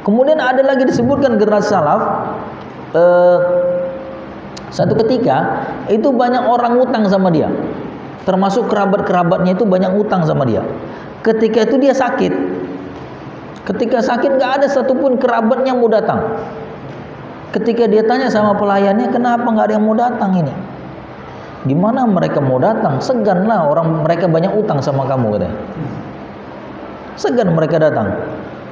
Kemudian ada lagi disebutkan generasi salaf, satu ketika itu banyak orang ngutang sama dia, termasuk kerabat-kerabatnya itu banyak ngutang sama dia. Ketika itu dia sakit, ketika sakit nggak ada satupun kerabatnya mau datang. Ketika dia tanya sama pelayannya, kenapa nggak ada yang mau datang ini? Gimana mereka mau datang? Segan lah, orang mereka banyak utang sama kamu, katanya. Segan mereka datang.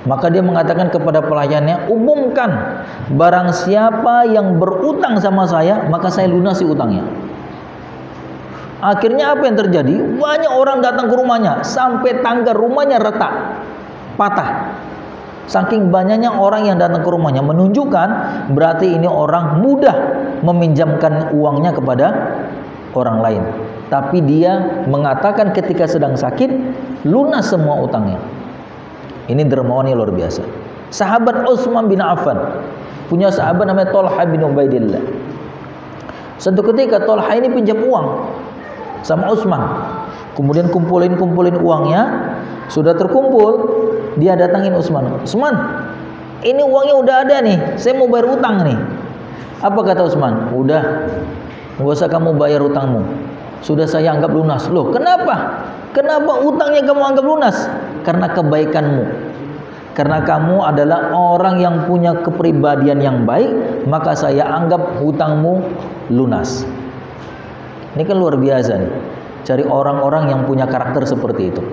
Maka dia mengatakan kepada pelayannya, umumkan, barang siapa yang berutang sama saya, maka saya lunasi utangnya. Akhirnya apa yang terjadi? Banyak orang datang ke rumahnya, sampai tangga rumahnya retak, patah. Saking banyaknya orang yang datang ke rumahnya, menunjukkan berarti ini orang mudah meminjamkan uangnya kepada orang lain. Tapi dia mengatakan ketika sedang sakit, lunas semua utangnya. Ini dermawannya luar biasa. Sahabat Utsman bin Affan, punya sahabat namanya Thalhah bin Ubaidillah. Suatu ketika Thalhah ini pinjam uang sama Utsman. Kemudian kumpulin uangnya, sudah terkumpul, dia datangin Utsman. Utsman, ini uangnya udah ada nih, saya mau bayar utang nih. Apa kata Utsman? Udah, nggak usah kamu bayar utangmu, sudah saya anggap lunas. Loh, kenapa? Kenapa utangnya kamu anggap lunas? Karena kebaikanmu. Karena kamu adalah orang yang punya kepribadian yang baik, maka saya anggap hutangmu lunas. Ini kan luar biasa nih, cari orang-orang yang punya karakter seperti itu.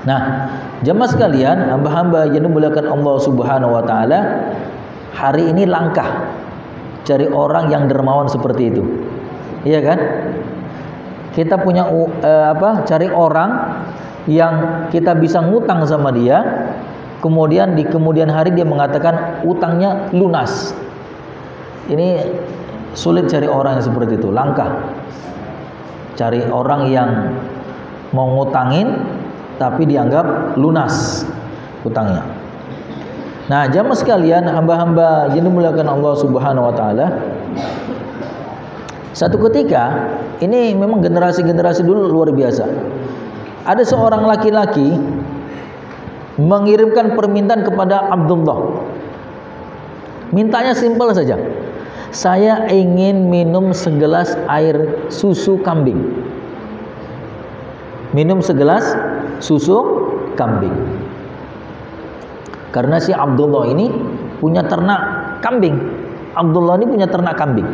Nah, jemaah sekalian, hamba-hamba yang dimuliakan Allah Subhanahu wa taala, hari ini langkah cari orang yang dermawan seperti itu. Iya kan? Kita punya cari orang yang kita bisa ngutang sama dia, kemudian di kemudian hari dia mengatakan utangnya lunas. Ini sulit cari orang yang seperti itu, langka. Cari orang yang mau ngutangin tapi dianggap lunas utangnya. Nah, jamaah sekalian, hamba-hamba yang dimuliakan Allah Subhanahu wa taala, satu ketika, ini memang generasi-generasi dulu luar biasa. Ada seorang laki-laki mengirimkan permintaan kepada Abdullah. Mintanya simpel saja. Saya ingin minum segelas air susu kambing. Minum segelas susu kambing. Karena si Abdullah ini punya ternak kambing. Abdullah ini punya ternak kambing.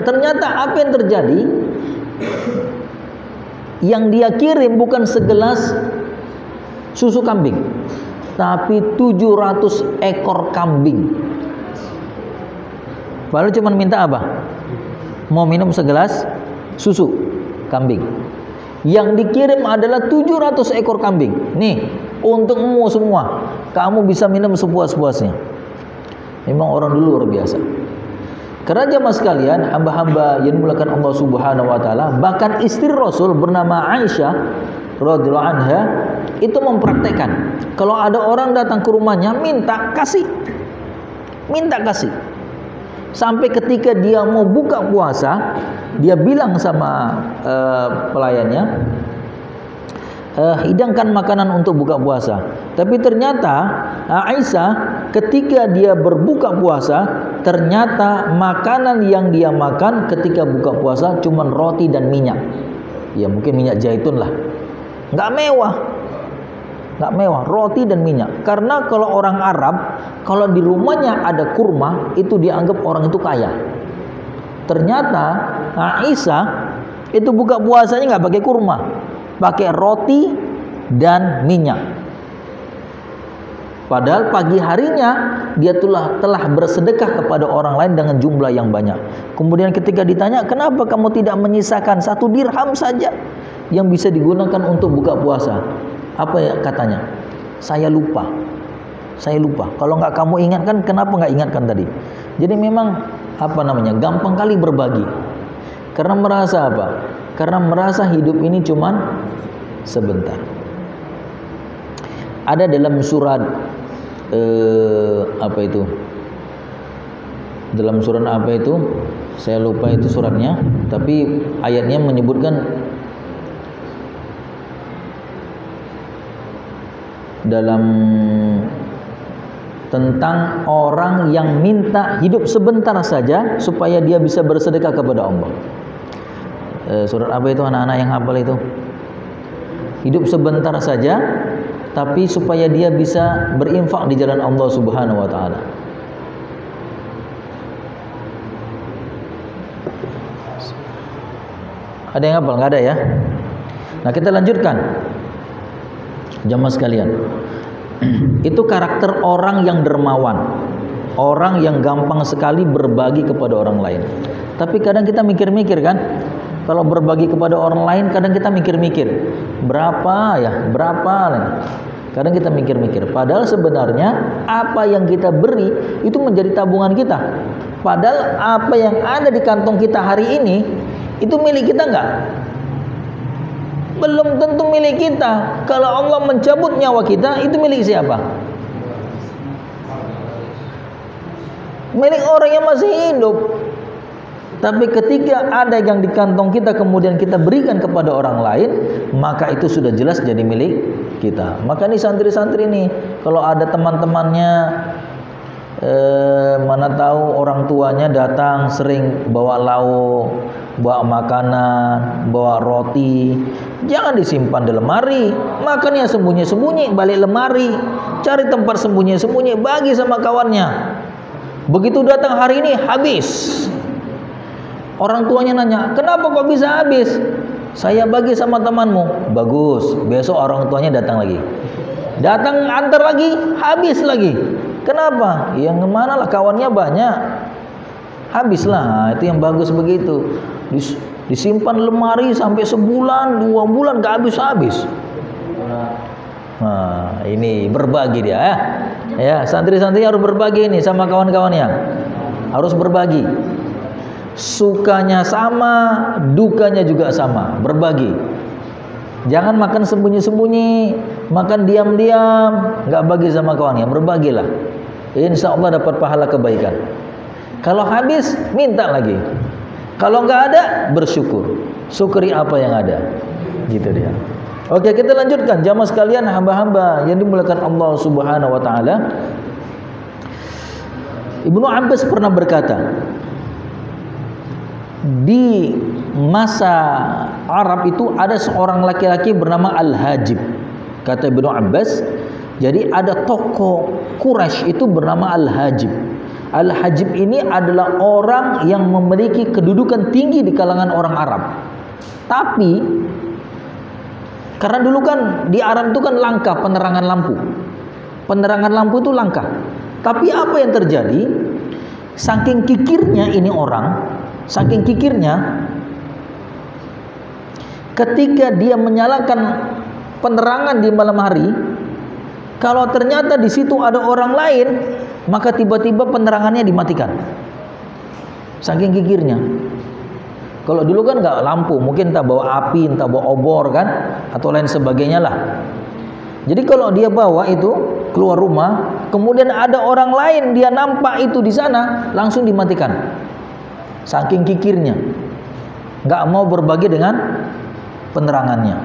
Ternyata apa yang terjadi? Yang dia kirim bukan segelas susu kambing, tapi 700 ekor kambing. Baru cuma minta apa? Mau minum segelas susu kambing. Yang dikirim adalah 700 ekor kambing. Nih, untukmu semua. Kamu bisa minum sepuas-puasnya. Memang orang dulu luar biasa. Karena jemaah sekalian, hamba-hamba yang dimuliakan Allah Subhanahu wa taala, bahkan istri Rasul bernama Aisyah radhiyallahu anha itu mempraktekkan, kalau ada orang datang ke rumahnya minta kasih. Minta kasih. Sampai ketika dia mau buka puasa, dia bilang sama pelayannya, hidangkan makanan untuk buka puasa. Tapi ternyata Aisyah ketika dia berbuka puasa, ternyata makanan yang dia makan ketika buka puasa cuma roti dan minyak. Ya mungkin minyak zaitun lah. Nggak mewah. Nggak mewah, roti dan minyak. Karena kalau orang Arab, kalau di rumahnya ada kurma, itu dianggap orang itu kaya. Ternyata Aisyah itu buka puasanya nggak pakai kurma, pakai roti dan minyak. Padahal pagi harinya dia telah bersedekah kepada orang lain dengan jumlah yang banyak. Kemudian ketika ditanya, kenapa kamu tidak menyisakan 1 dirham saja yang bisa digunakan untuk buka puasa? Apa ya katanya? Saya lupa. Saya lupa. Kalau nggak kamu ingatkan, kenapa nggak ingatkan tadi? Jadi memang gampang kali berbagi. Karena merasa apa? Karena merasa hidup ini cuman sebentar. Ada dalam surat dalam surat apa itu? Saya lupa itu suratnya, tapi ayatnya menyebutkan dalam tentang orang yang minta hidup sebentar saja supaya dia bisa bersedekah kepada Allah. Surat apa itu anak-anak yang hafal itu? Hidup sebentar saja tapi supaya dia bisa berinfak di jalan Allah Subhanahu wa taala. Ada yang hafal? Enggak ada ya? Nah, kita lanjutkan. Jamaah sekalian. Itu karakter orang yang dermawan. Orang yang gampang sekali berbagi kepada orang lain. Tapi kadang kita mikir-mikir kan, kalau berbagi kepada orang lain kadang kita mikir-mikir, berapa ya? Berapa? Kadang kita mikir-mikir. Padahal sebenarnya apa yang kita beri itu menjadi tabungan kita. Padahal apa yang ada di kantong kita hari ini itu milik kita enggak? Belum tentu milik kita. Kalau Allah mencabut nyawa kita, itu milik siapa? Milik orang yang masih hidup. Tapi ketika ada yang di kantong kita kemudian kita berikan kepada orang lain, maka itu sudah jelas jadi milik kita. Maka nih santri-santri nih, kalau ada teman-temannya mana tahu orang tuanya datang sering bawa lauk, bawa makanan, bawa roti, jangan disimpan di lemari, makannya sembunyi-sembunyi balik lemari, cari tempat sembunyi-sembunyi, bagi sama kawannya. Begitu datang hari ini habis. Orang tuanya nanya, kenapa kok bisa habis? Saya bagi sama temanmu. Bagus, besok orang tuanya datang lagi. Datang antar lagi, habis lagi. Kenapa? Yang mana lah kawannya banyak. Habislah, nah, itu yang bagus begitu. Disimpan lemari sampai sebulan, 2 bulan gak habis-habis. Nah, ini berbagi dia ya. Ya, santri-santri harus berbagi ini sama kawan-kawannya. Harus berbagi. Sukanya sama, dukanya juga sama, berbagi. Jangan makan sembunyi-sembunyi, makan diam-diam, nggak bagi sama kawannya, berbagilah. Insya Allah dapat pahala kebaikan. Kalau habis, minta lagi. Kalau nggak ada, bersyukur. Syukuri apa yang ada. Gitu dia. Oke, kita lanjutkan. Jamaah sekalian, hamba-hamba yang dimuliakan Allah Subhanahu wa taala. Ibnu Abbas pernah berkata, di masa Arab itu ada seorang laki-laki bernama Al-Hajib. Kata Ibnu Abbas, jadi ada tokoh Quraisy itu bernama Al-Hajib. Al-Hajib ini adalah orang yang memiliki kedudukan tinggi di kalangan orang Arab. Tapi karena dulu kan di Arab itu kan langka penerangan lampu. Penerangan lampu itu langka. Tapi apa yang terjadi? Saking kikirnya ini orang, saking kikirnya, ketika dia menyalakan penerangan di malam hari, kalau ternyata di situ ada orang lain, maka tiba-tiba penerangannya dimatikan. Saking kikirnya. Kalau dulu kan nggak lampu, mungkin entah bawa api, entah bawa obor kan, atau lain sebagainya lah. Jadi kalau dia bawa itu keluar rumah, kemudian ada orang lain dia nampak itu di sana, langsung dimatikan. Saking kikirnya, nggak mau berbagi dengan penerangannya.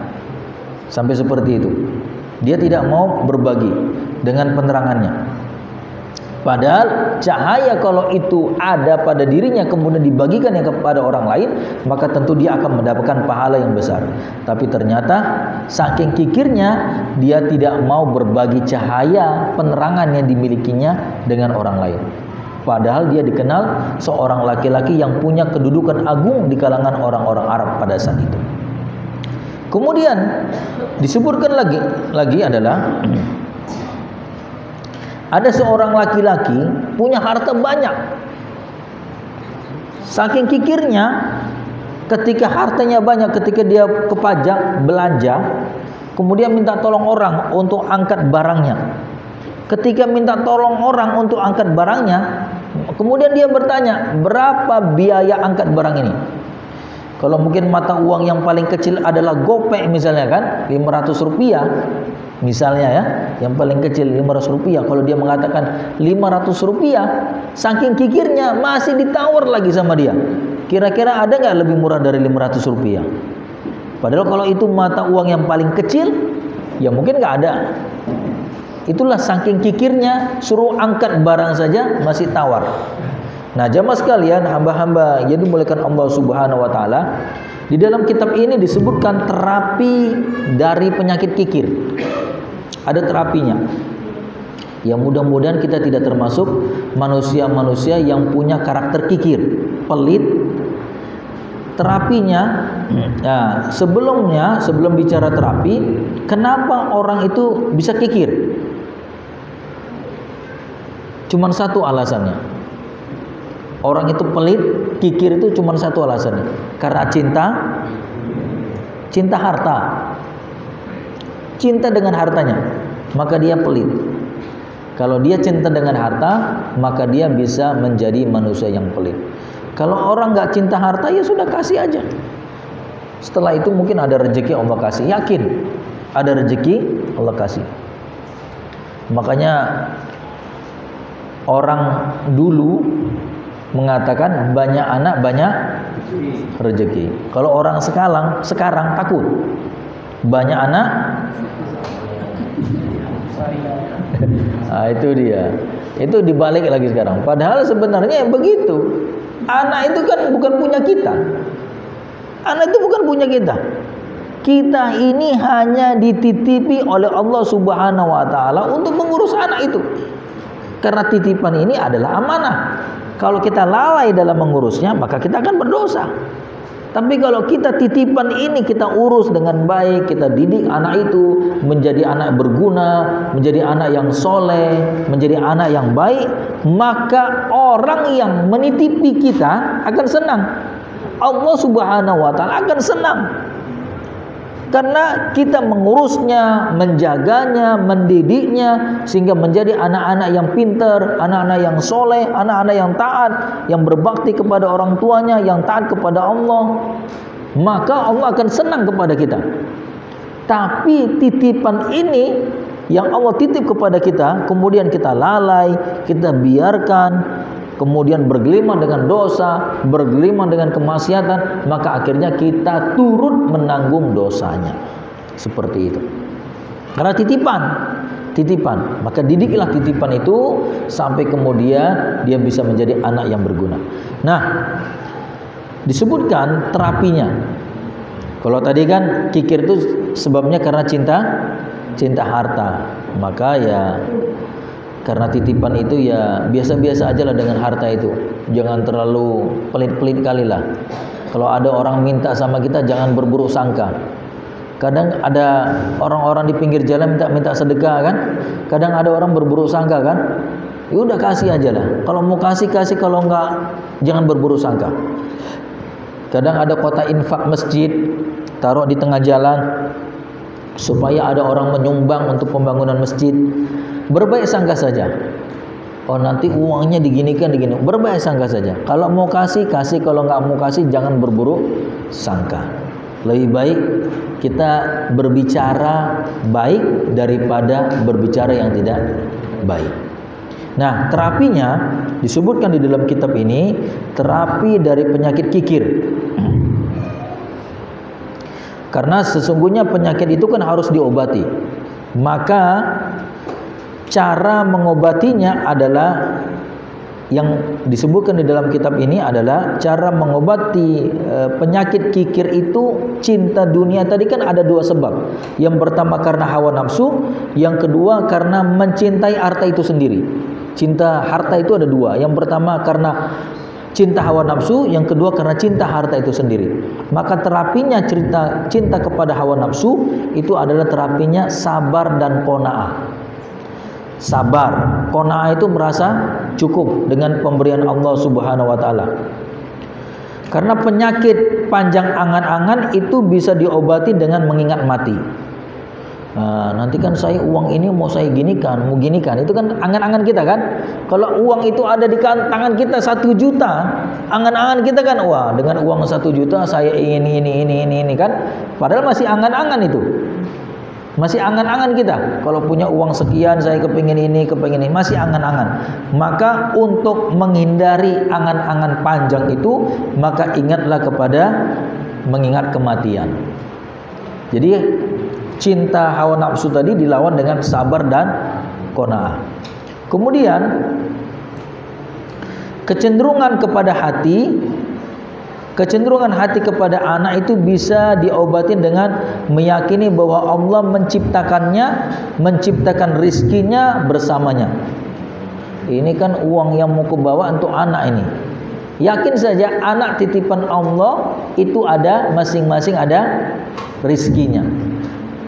Sampai seperti itu. Dia tidak mau berbagi dengan penerangannya. Padahal cahaya kalau itu ada pada dirinya kemudian dibagikan yang kepada orang lain, maka tentu dia akan mendapatkan pahala yang besar. Tapi ternyata saking kikirnya dia tidak mau berbagi cahaya penerangan yang dimilikinya dengan orang lain. Padahal dia dikenal seorang laki-laki yang punya kedudukan agung di kalangan orang-orang Arab pada saat itu. Kemudian disebutkan lagi adalah ada seorang laki-laki punya harta banyak. Saking kikirnya, ketika hartanya banyak, ketika dia ke pajak belanja, kemudian minta tolong orang untuk angkat barangnya. Ketika minta tolong orang untuk angkat barangnya, kemudian dia bertanya, berapa biaya angkat barang ini? Kalau mungkin mata uang yang paling kecil adalah gopek misalnya kan, 500 rupiah misalnya ya, yang paling kecil 500 rupiah. Kalau dia mengatakan 500 rupiah, saking kikirnya masih ditawar lagi sama dia. Kira-kira ada nggak lebih murah dari 500 rupiah? Padahal kalau itu mata uang yang paling kecil, ya mungkin nggak ada. Itulah saking kikirnya, suruh angkat barang saja masih tawar. Nah, jamaah sekalian, hamba-hamba yang dimuliakan Allah Subhanahu wa taala, di dalam kitab ini disebutkan terapi dari penyakit kikir. Ada terapinya. Yang mudah-mudahan kita tidak termasuk manusia-manusia yang punya karakter kikir, pelit. Terapinya, nah, sebelum bicara terapi, kenapa orang itu bisa kikir? Cuman satu alasannya. Orang itu pelit, kikir itu cuman satu alasannya. Karena cinta harta. Cinta dengan hartanya, maka dia pelit. Kalau dia cinta dengan harta, maka dia bisa menjadi manusia yang pelit. Kalau orang nggak cinta harta, ya sudah kasih aja. Setelah itu mungkin ada rezeki Allah kasih. Yakin ada rezeki Allah kasih. Makanya orang dulu mengatakan banyak anak banyak rezeki. Kalau orang sekarang takut banyak anak. Nah, itu dia. Itu dibalik lagi sekarang. Padahal sebenarnya begitu. Anak itu kan bukan punya kita. Anak itu bukan punya kita. Kita ini hanya dititipi oleh Allah Subhanahu wa taala untuk mengurus anak itu. Karena titipan ini adalah amanah. Kalau kita lalai dalam mengurusnya, maka kita akan berdosa. Tapi kalau kita titipan ini kita urus dengan baik, kita didik anak itu menjadi anak berguna, menjadi anak yang soleh, menjadi anak yang baik, maka orang yang menitipi kita akan senang. Allah Subhanahu wa taala akan senang. Karena kita mengurusnya, menjaganya, mendidiknya sehingga menjadi anak-anak yang pintar, anak-anak yang soleh, anak-anak yang taat, yang berbakti kepada orang tuanya, yang taat kepada Allah, maka Allah akan senang kepada kita. Tapi titipan ini yang Allah titip kepada kita, kemudian kita lalai, kita biarkan, kemudian bergelimang dengan dosa, bergelimang dengan kemaksiatan, maka akhirnya kita turut menanggung dosanya. Seperti itu. Karena titipan, maka didiklah titipan itu sampai kemudian dia bisa menjadi anak yang berguna. Nah, disebutkan terapinya. Kalau tadi kan kikir itu sebabnya karena cinta harta, maka ya karena titipan itu ya biasa-biasa aja lah dengan harta itu. Jangan terlalu pelit-pelit kali lah. Kalau ada orang minta sama kita, jangan berburuk sangka. Kadang ada orang-orang di pinggir jalan minta sedekah kan. Kadang ada orang berburuk sangka kan. Ya udah kasih aja lah. Kalau mau kasih, kalau enggak jangan berburuk sangka. Kadang ada kotak infak masjid, taruh di tengah jalan supaya ada orang menyumbang untuk pembangunan masjid. Berbaik sangka saja. Oh nanti uangnya diginikan. Berbaik sangka saja. Kalau mau kasih, kalau nggak mau kasih jangan berburuk sangka. Lebih baik kita berbicara baik daripada berbicara yang tidak baik. Nah, terapinya disebutkan di dalam kitab ini, terapi dari penyakit kikir. Karena sesungguhnya penyakit itu kan harus diobati. Maka cara mengobatinya adalah yang disebutkan di dalam kitab ini adalah cara mengobati penyakit kikir itu cinta dunia. Tadi kan ada dua sebab. Yang pertama karena hawa nafsu, yang kedua karena mencintai harta itu sendiri. Cinta harta itu ada dua. Yang pertama karena cinta hawa nafsu, yang kedua karena cinta harta itu sendiri. Maka terapinya cinta kepada hawa nafsu itu adalah terapinya sabar dan qanaah. Sabar, qanaah itu merasa cukup dengan pemberian Allah Subhanahu wa taala. Karena penyakit panjang angan-angan itu bisa diobati dengan mengingat mati. Nah, nanti kan saya uang ini mau saya ginikan, itu kan angan-angan kita kan. Kalau uang itu ada di tangan kita 1 juta, angan-angan kita kan, wah dengan uang 1 juta saya ingin ini kan. Padahal masih angan-angan itu. Masih angan-angan kita. Kalau punya uang sekian saya kepingin ini, masih angan-angan. Maka untuk menghindari angan-angan panjang itu, maka ingatlah kepada mengingat kematian. Jadi cinta hawa nafsu tadi dilawan dengan sabar dan qanaah. Kemudian kecenderungan hati kepada anak itu bisa diobatin dengan meyakini bahwa Allah menciptakan rizkinya bersamanya. Ini kan uang yang mau kebawa untuk anak ini. Yakin saja anak titipan Allah itu ada, masing-masing ada rizkinya.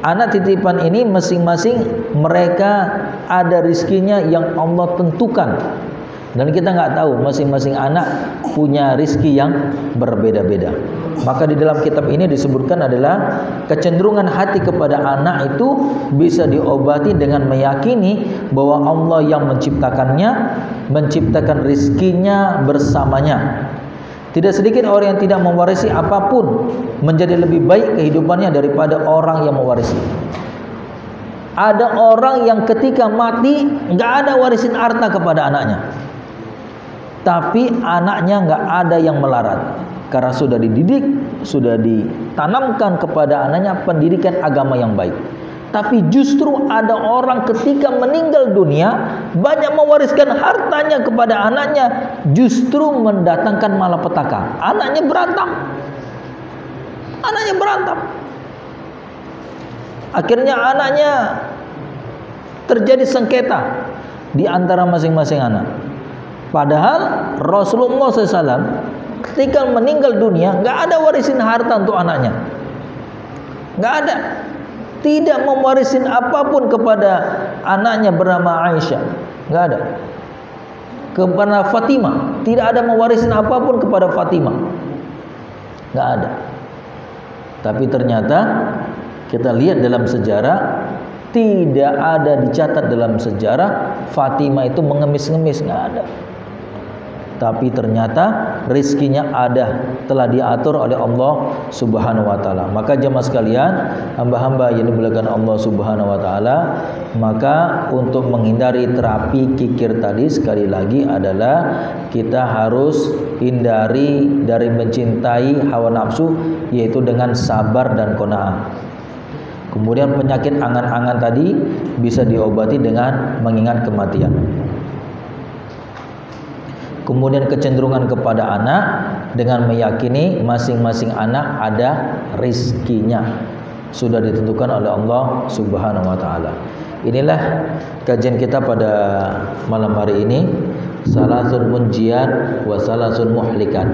Anak titipan ini masing-masing mereka ada rizkinya yang Allah tentukan. Dan kita nggak tahu, masing-masing anak punya rizki yang berbeda-beda. Maka di dalam kitab ini disebutkan adalah kecenderungan hati kepada anak itu bisa diobati dengan meyakini bahwa Allah yang menciptakan rizkinya bersamanya. Tidak sedikit orang yang tidak mewarisi apapun menjadi lebih baik kehidupannya daripada orang yang mewarisi. Ada orang yang ketika mati nggak ada warisin harta kepada anaknya, tapi anaknya nggak ada yang melarat karena sudah dididik, sudah ditanamkan kepada anaknya pendidikan agama yang baik. Tapi justru ada orang ketika meninggal dunia banyak mewariskan hartanya kepada anaknya, justru mendatangkan malapetaka. Anaknya berantem. Akhirnya anaknya terjadi sengketa di antara masing-masing anak. Padahal Rasulullah SAW ketika meninggal dunia nggak ada warisin harta untuk anaknya, nggak ada, tidak mewarisin apapun kepada anaknya bernama Aisyah, nggak ada. Kepada Fatimah tidak ada mewarisin apapun kepada Fatimah, nggak ada. Tapi ternyata kita lihat dalam sejarah, tidak ada dicatat dalam sejarah Fatimah itu mengemis-ngemis, nggak ada. Tapi ternyata rizkinya ada, telah diatur oleh Allah Subhanahu wa taala. Maka jemaah sekalian, hamba-hamba yang dimuliakan Allah Subhanahu wa taala, maka untuk menghindari terapi kikir tadi sekali lagi adalah kita harus hindari dari mencintai hawa nafsu, yaitu dengan sabar dan qanaah. Kemudian penyakit angan-angan tadi bisa diobati dengan mengingat kematian. Kemudian kecenderungan kepada anak dengan meyakini masing-masing anak ada rizkinya, sudah ditentukan oleh Allah Subhanahu wa taala. Inilah kajian kita pada malam hari ini. Salasun munjiat wa salasun muhlikat.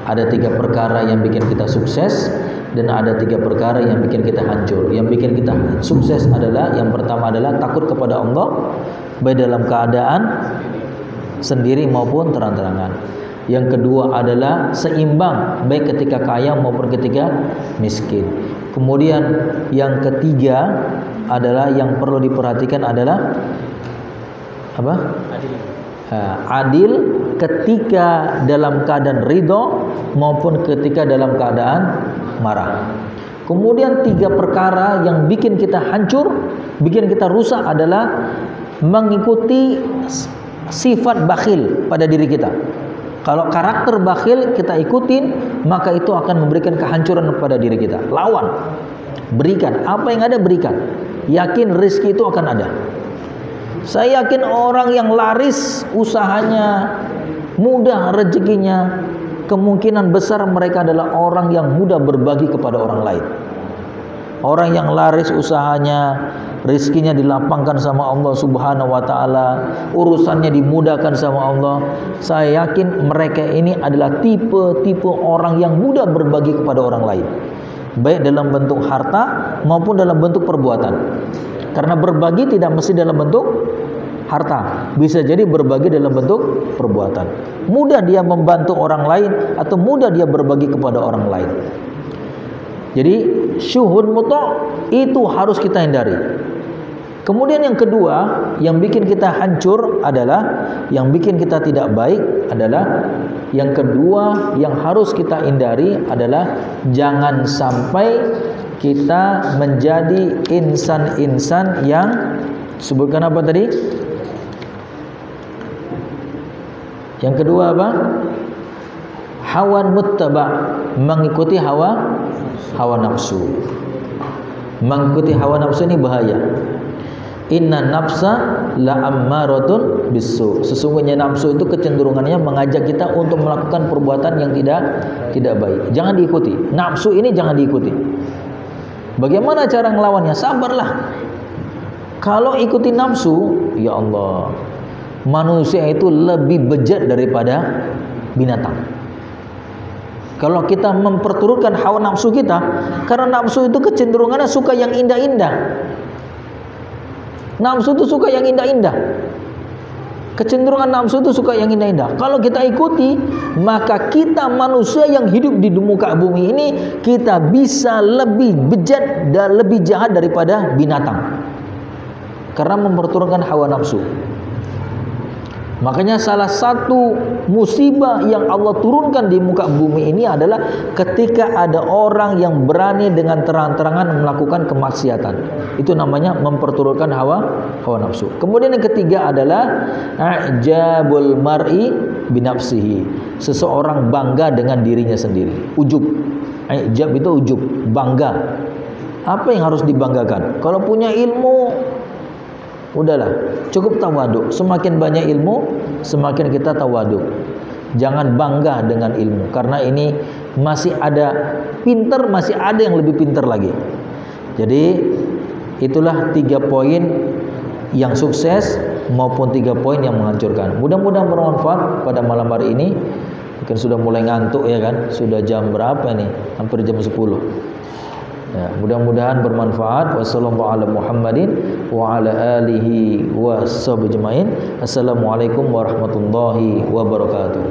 Ada 3 perkara yang bikin kita sukses dan ada 3 perkara yang bikin kita hancur. Yang bikin kita sukses adalah, yang pertama adalah takut kepada Allah baik dalam keadaan sendiri maupun terang-terangan. Yang kedua adalah seimbang baik ketika kaya maupun ketika miskin. Kemudian yang ketiga adalah yang perlu diperhatikan adalah apa? Adil ketika dalam keadaan ridho maupun ketika dalam keadaan marah. Kemudian 3 perkara yang bikin kita hancur, bikin kita rusak adalah mengikuti sifat bakhil pada diri kita. Kalau karakter bakhil kita ikutin, maka itu akan memberikan kehancuran pada diri kita. Lawan, berikan apa yang ada, berikan. Yakin rezeki itu akan ada. Saya yakin orang yang laris usahanya, mudah rezekinya, kemungkinan besar mereka adalah orang yang mudah berbagi kepada orang lain. Orang yang laris usahanya, rezekinya dilapangkan sama Allah Subhanahu wa taala, urusannya dimudahkan sama Allah. Saya yakin mereka ini adalah tipe-tipe orang yang mudah berbagi kepada orang lain, baik dalam bentuk harta maupun dalam bentuk perbuatan. Karena berbagi tidak mesti dalam bentuk harta, bisa jadi berbagi dalam bentuk perbuatan. Mudah dia membantu orang lain atau mudah dia berbagi kepada orang lain. Jadi syuhud muta' itu harus kita hindari. Kemudian yang kedua yang bikin kita hancur adalah, yang bikin kita tidak baik adalah, yang kedua yang harus kita hindari adalah jangan sampai kita menjadi insan-insan yang sebutkan apa tadi? Yang kedua apa? Hawan muttaba, mengikuti hawa nafsu. Mengikuti hawa nafsu ini bahaya. Inna nafsa la ammaratun bisu. Sesungguhnya nafsu itu kecenderungannya mengajak kita untuk melakukan perbuatan yang tidak baik. Jangan diikuti. Nafsu ini jangan diikuti. Bagaimana cara ngelawannya? Sabarlah. Kalau ikuti nafsu, ya Allah, manusia itu lebih bejat daripada binatang. Kalau kita memperturutkan hawa nafsu kita, karena nafsu itu kecenderungannya suka yang indah-indah. Nafsu itu suka yang indah-indah. Kecenderungan nafsu itu suka yang indah-indah. Kalau kita ikuti, maka kita manusia yang hidup di muka bumi ini, kita bisa lebih bejat dan lebih jahat daripada binatang. Karena memperturutkan hawa nafsu. Makanya salah satu musibah yang Allah turunkan di muka bumi ini adalah ketika ada orang yang berani dengan terang-terangan melakukan kemaksiatan. Itu namanya memperturutkan hawa nafsu. Kemudian yang ketiga adalah a'jabul mar'i binafsihi. Seseorang bangga dengan dirinya sendiri. Ujub. A'jab itu ujub, bangga. Apa yang harus dibanggakan? Kalau punya ilmu, udahlah, cukup tawaduk. Semakin banyak ilmu, semakin kita tawaduk. Jangan bangga dengan ilmu, karena ini masih ada pinter, masih ada yang lebih pinter lagi. Jadi itulah 3 poin yang sukses maupun 3 poin yang menghancurkan. Mudah-mudahan bermanfaat pada malam hari ini. Mungkin sudah mulai ngantuk ya kan? Sudah jam berapa nih? Hampir jam 10. Ya, mudah-mudahan bermanfaat. Wassalamualaikum Muhammadin wa ala alihi wa sahbihi ajmain. Assalamualaikum warahmatullahi wabarakatuh.